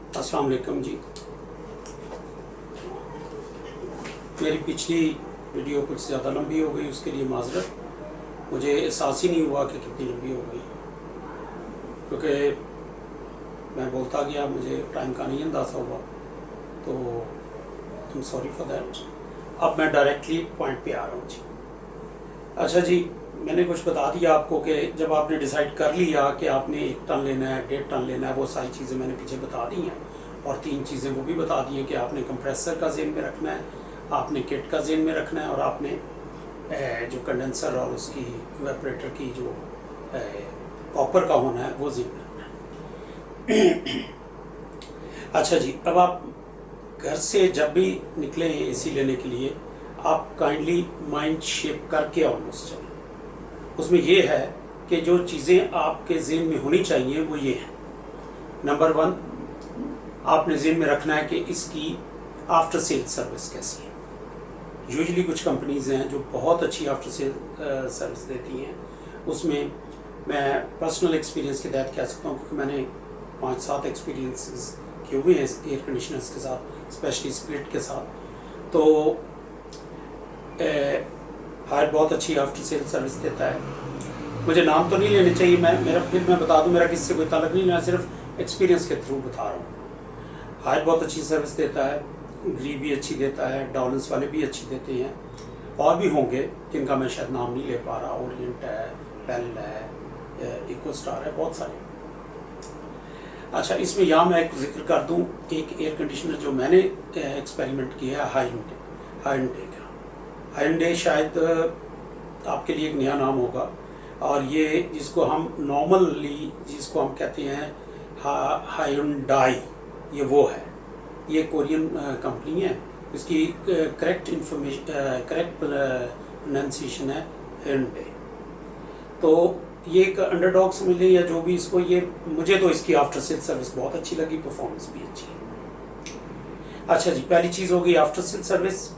अस्सलाम वालेकुम जी। मेरी पिछली वीडियो कुछ ज़्यादा लंबी हो गई, उसके लिए माज़रत। मुझे एहसास ही नहीं हुआ कि कितनी लंबी हो गई, क्योंकि मैं बोलता गया, मुझे टाइम का नहीं अंदाज़ा हुआ। तो I am sorry for that. अब मैं डायरेक्टली पॉइंट पे आ रहा हूँ जी। अच्छा जी, मैंने कुछ बता दिया आपको कि जब आपने डिसाइड कर लिया कि आपने 1 टन लेना है, 1.5 टन लेना है, वो सारी चीज़ें मैंने पीछे बता दी हैं। और 3 चीज़ें वो भी बता दी हैं कि आपने कंप्रेसर का ज़हन में रखना है, आपने किट का ज़हन में रखना है, और आपने जो कंडेंसर और उसकी इवेपोरेटर की जो कॉपर का होना है वो ज़हन में रखना है। अच्छा जी, अब आप घर से जब भी निकले एसी लेने के लिए, आप काइंडली माइंड शेप करके ऑलमोस्ट चलें। उसमें ये है कि जो चीज़ें आपके ज़हन में होनी चाहिए वो ये हैं। नंबर 1, आपने ज़हन में रखना है कि इसकी आफ्टर सेल सर्विस कैसी है। यूजुअली कुछ कंपनीज़ हैं जो बहुत अच्छी आफ्टर सेल सर्विस देती हैं। उसमें मैं पर्सनल एक्सपीरियंस के तहत कह सकता हूँ, क्योंकि मैंने 5-7 एक्सपीरियंसेस किए हुए हैं एयर कंडीशनर्स के साथ, स्पेशली स्प्लिट के साथ। तो हायर बहुत अच्छी आफ्टर सेल सर्विस देता है। मुझे नाम तो नहीं लेने चाहिए, मैं बता दूं, मेरा किससे कोई ताल्लुक नहीं, मैं सिर्फ एक्सपीरियंस के थ्रू बता रहा हूँ। हायर बहुत अच्छी सर्विस देता है, ग्री भी अच्छी देता है, डॉलेंस वाले भी अच्छी देते हैं, और भी होंगे जिनका मैं शायद नाम नहीं ले पा रहा। ओरिएंट है, बेल है, इकोस्टार है, बहुत सारे। अच्छा, इसमें यहाँ मैं एक जिक्र कर दूँ, एक एयर कंडीशनर जो मैंने एक्सपेरिमेंट किया है, हाइंडे का। हाइंडे शायद आपके लिए एक नया नाम होगा, और ये जिसको हम नॉर्मली जिसको हम कहते हैं हायुंडाई, ये वो है। ये कोरियन कंपनी है। इसकी करेक्ट प्रोनाउंसिएशन है हायुंडे। तो ये एक अंडरडॉग समझ लें या जो भी इसको, ये मुझे तो इसकी आफ्टर सेल सर्विस बहुत अच्छी लगी, परफॉर्मेंस भी अच्छी है। अच्छा जी, पहली चीज़ हो गई after sale service.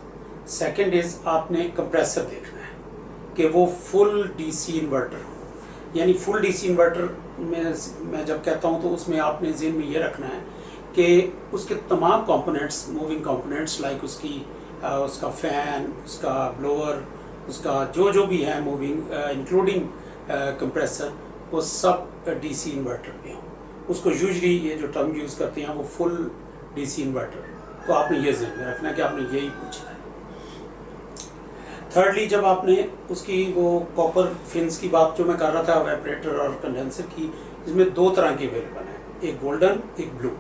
Second is आपने कंप्रेसर देखना है कि वो फुल डीसी इन्वर्टर, यानी फुल डीसी इन्वर्टर में मैं जब कहता हूँ तो उसमें आपने ज़हन में ये रखना है कि उसके तमाम कंपोनेंट्स, मूविंग कंपोनेंट्स, लाइक उसका फ़ैन, उसका ब्लोअर, उसका जो भी है मूविंग, इंक्लूडिंग कंप्रेसर, वो सब डीसी इन्वर्टर में हो। उसको यूजुअली ये जो टर्म यूज़ करते हैं वो फुल डीसी इन्वर्टर, तो आपने ये ज़हन में रखना है कि आपने यही पूछना है। थर्डली, जब आपने उसकी वो कॉपर फिन्स की बात जो मैं कर रहा था, इवेपोरेटर और कंडेंसर की, इसमें 2 तरह के अवेलेबल हैं, एक गोल्डन, एक ब्लू।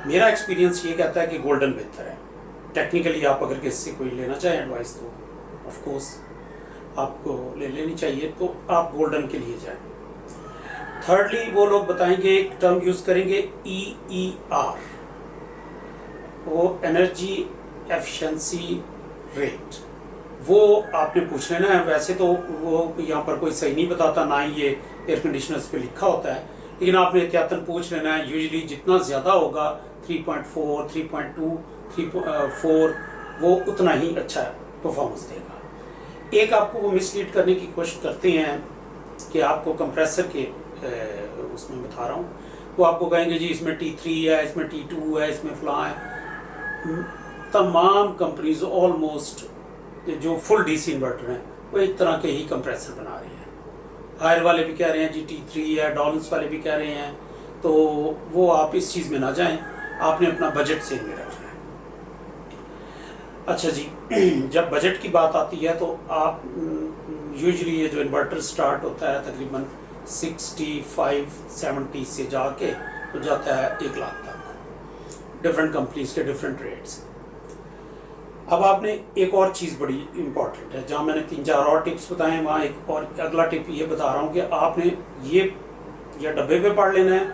मेरा एक्सपीरियंस ये कहता है कि गोल्डन बेहतर है। टेक्निकली आप अगर किसी से कोई लेना चाहें एडवाइस, तो ऑफ कोर्स आपको ले लेनी चाहिए, तो आप गोल्डन के लिए जाएं। थर्डली, वो लोग बताएंगे, एक टर्म यूज़ करेंगे EER, वो एनर्जी एफिशिएंसी रेट। वो आपने पूछ लेना है। वैसे तो वो यहाँ पर कोई सही नहीं बताता, ना ही ये एयर कंडीशनर्स पे लिखा होता है, लेकिन आपने एहतियातन पूछ लेना है। यूजुअली जितना ज़्यादा होगा, 3.4, 3.2, 3.4, वो उतना ही अच्छा परफॉर्मेंस देगा। एक आपको वो मिसलीड करने की कोशिश करते हैं कि आपको कंप्रेसर के उसमें बता रहा हूँ, वो आपको कहेंगे जी इसमें T3 है, इसमें T2 है, इसमें फलां है। तमाम कंपनीज ऑलमोस्ट जो फुल डीसी इन्वर्टर हैं वो एक तरह के ही कंप्रेसर बना रहे हैं। हायर वाले भी कह रहे हैं जी T3 है, डॉलेंस वाले भी कह रहे हैं। तो वो आप इस चीज़ में ना जाएं, आपने अपना बजट से में रखना है। अच्छा जी, जब बजट की बात आती है तो आप यूजुअली ये जो इन्वर्टर स्टार्ट होता है तकरीबन 65-70 से जाके तो जाता है 1 लाख तक। डिफरेंट कंपनीज के डिफरेंट रेट्स। अब आपने एक और चीज़ बड़ी इम्पॉर्टेंट है, जहाँ मैंने 3-4 और टिप्स बताए, वहाँ एक और अगला टिप ये बता रहा हूँ कि आपने ये या डब्बे पे पढ़ लेना है,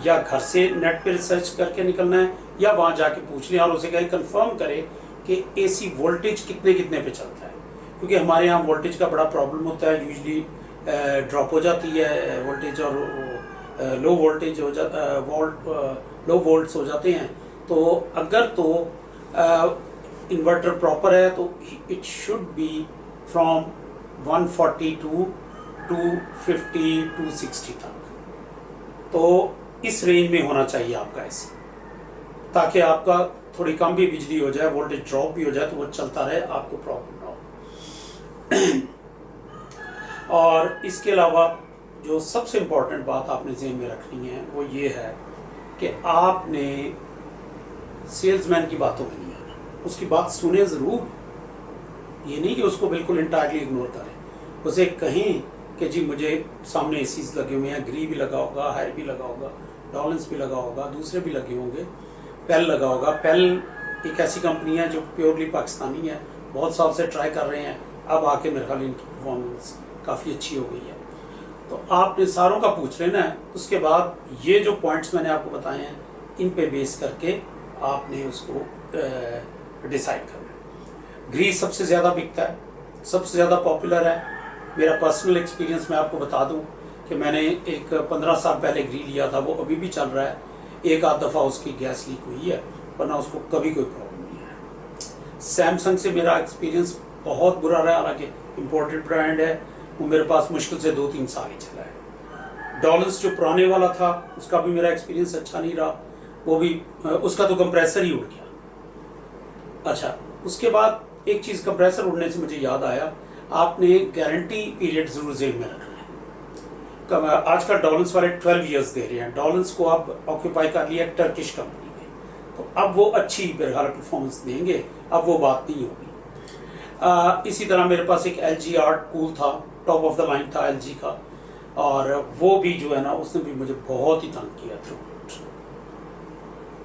या घर से नेट पे रिसर्च करके निकलना है, या वहाँ जाके पूछ लें और उसे कहीं कंफर्म करें कि एसी वोल्टेज कितने पे चलता है। क्योंकि हमारे यहाँ वोल्टेज का बड़ा प्रॉब्लम होता है, यूजली ड्रॉप हो जाती है वोल्टेज, और लो वोल्टेज हो जाता लो वोल्ट्स हो जाते हैं। तो अगर तो इन्वर्टर प्रॉपर है तो it should be from 140 to 250 260 तक, तो इस रेंज में होना चाहिए आपका एसी। ताकि आपका थोड़ी कम भी बिजली हो जाए, वोल्टेज ड्रॉप भी हो जाए तो वो चलता रहे, आपको प्रॉब्लम ना हो। और इसके अलावा जो सबसे इम्पोर्टेंट बात आपने ज़हन में रखनी है वो ये है कि आपने सेल्समैन की बातों में नहीं आना, उसकी बात सुने ज़रूर, ये नहीं कि उसको बिल्कुल इंटायरली इग्नोर करें। उसे कहें कि जी मुझे सामने एसीज लगे हुए हैं, ग्री भी लगा होगा, हायर भी लगा होगा, डॉलेंस भी लगा होगा, दूसरे भी लगे होंगे, पेल लगा होगा। पेल एक ऐसी कंपनी है जो प्योरली पाकिस्तानी है, बहुत साल से ट्राई कर रहे हैं, अब आके मेरे ख्याल इनकी परफॉर्मेंस काफ़ी अच्छी हो गई है। तो आपने सारों का पूछ लेना है, उसके बाद ये जो पॉइंट्स मैंने आपको बताए हैं इन पे बेस करके आपने उसको डिसाइड करना है। ग्री सबसे ज़्यादा बिकता है, सबसे ज़्यादा पॉपुलर है। मेरा पर्सनल एक्सपीरियंस मैं आपको बता दूं कि मैंने एक 15 साल पहले ग्री लिया था, वो अभी भी चल रहा है। एक आध दफ़ा उसकी गैस लीक हुई है, वरना उसको कभी कोई प्रॉब्लम नहीं है। सैमसंग से मेरा एक्सपीरियंस बहुत बुरा रहा, हालांकि इम्पोर्टेड ब्रांड है, वो मेरे पास मुश्किल से 2-3 साल ही चला है। डॉलेंस जो पुराने वाला था उसका भी मेरा एक्सपीरियंस अच्छा नहीं रहा, वो भी उसका तो कंप्रेसर ही उड़ गया। अच्छा, उसके बाद एक चीज़, कंप्रेसर उड़ने से मुझे याद आया, आपने गारंटी पीरियड ज़रूर जेब में रखना है। आजकल डॉलेंस वाले 12 इयर्स दे रहे हैं। डॉलेंस को आप ऑक्यूपाई कर लिया टर्किश कंपनी में, तो अब वो अच्छी बहरहाल परफॉर्मेंस देंगे, अब वो बात नहीं होगी। इसी तरह मेरे पास एक LG आर्ट कूल था, टॉप ऑफ द लाइन था LG का, और वो भी जो है ना उसने भी मुझे बहुत ही तंग किया थ्रू।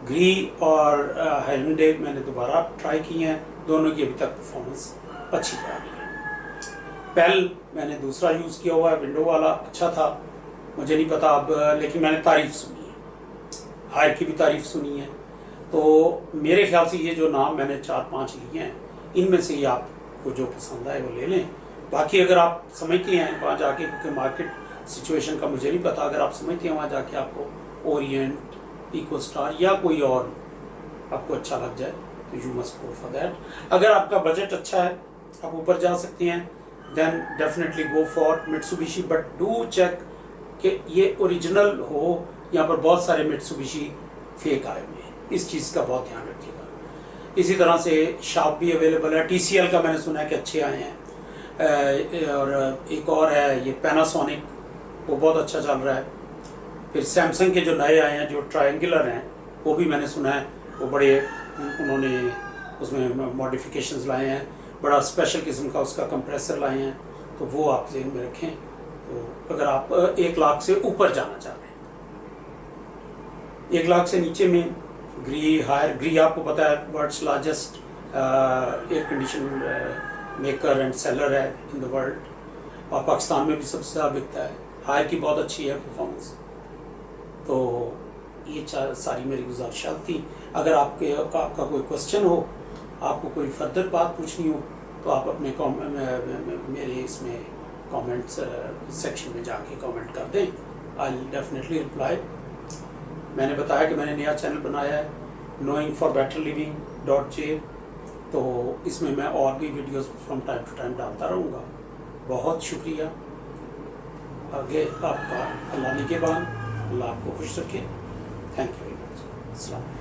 ग्री और हाइंडे मैंने दोबारा ट्राई की हैं, दोनों की अभी तक परफॉर्मेंस अच्छी आ रही है। पेल मैंने दूसरा यूज़ किया हुआ है, विंडो वाला, अच्छा था, मुझे नहीं पता अब, लेकिन मैंने तारीफ़ सुनी है, हायर की भी तारीफ़ सुनी है। तो मेरे ख्याल से ये जो नाम मैंने 4-5 लिए हैं, इनमें से ही आपको जो पसंद आए वो ले लें। बाकी अगर आप समझते हैं वहाँ जाके, क्योंकि मार्केट सिचुएशन का मुझे नहीं पता, अगर आप समझते हैं वहाँ जाके आपको ओरिएंट, इको स्टार या कोई और आपको अच्छा लग जाए तो you must go for that. अगर आपका बजट अच्छा है, आप ऊपर जा सकते हैं, then definitely go for Mitsubishi, but do check कि ये ओरिजिनल हो। यहाँ पर बहुत सारे मित्सुबिशी फेक आए हुए हैं, इस चीज़ का बहुत ध्यान रखिएगा। इसी तरह से शार्प भी अवेलेबल है, TCL का मैंने सुना है कि अच्छे आए हैं, और एक और है ये पैनासोनिक, वो बहुत अच्छा चल रहा है। फिर सैमसंग के जो नए आए हैं जो ट्रायंगुलर हैं, वो भी मैंने सुना है वो बड़े, उन्होंने उसमें मॉडिफिकेशंस लाए हैं, बड़ा स्पेशल किस्म का उसका कंप्रेसर लाए हैं, तो वो आप ज़हन में रखें। तो अगर आप 1 लाख से ऊपर जाना चाह रहे हैं, 1 लाख से नीचे में ग्री, हायर, ग्री आपको पता है world's largest air condition maker and seller है इन द वर्ल्ड, और पाकिस्तान में भी सबसे ज़्यादा बिकता है। हायर की बहुत अच्छी है परफॉर्मेंस। तो ये सारी मेरी गुजारिशात थी। अगर आपका कोई क्वेश्चन हो, आपको कोई फर्दर बात पूछनी हो, तो आप अपने मेरे इसमें कमेंट्स सेक्शन में जाके कमेंट कर दें, आई विल डेफिनेटली रिप्लाई। मैंने बताया कि मैंने नया चैनल बनाया है knowingforbetterliving.j, तो इसमें मैं और भी videos from time to time डालता रहूँगा। बहुत शुक्रिया। आगे आपका अल्लाह निगहबान, अल्लाह आपको खुश रखे। Thank you very much. अस्सलाम।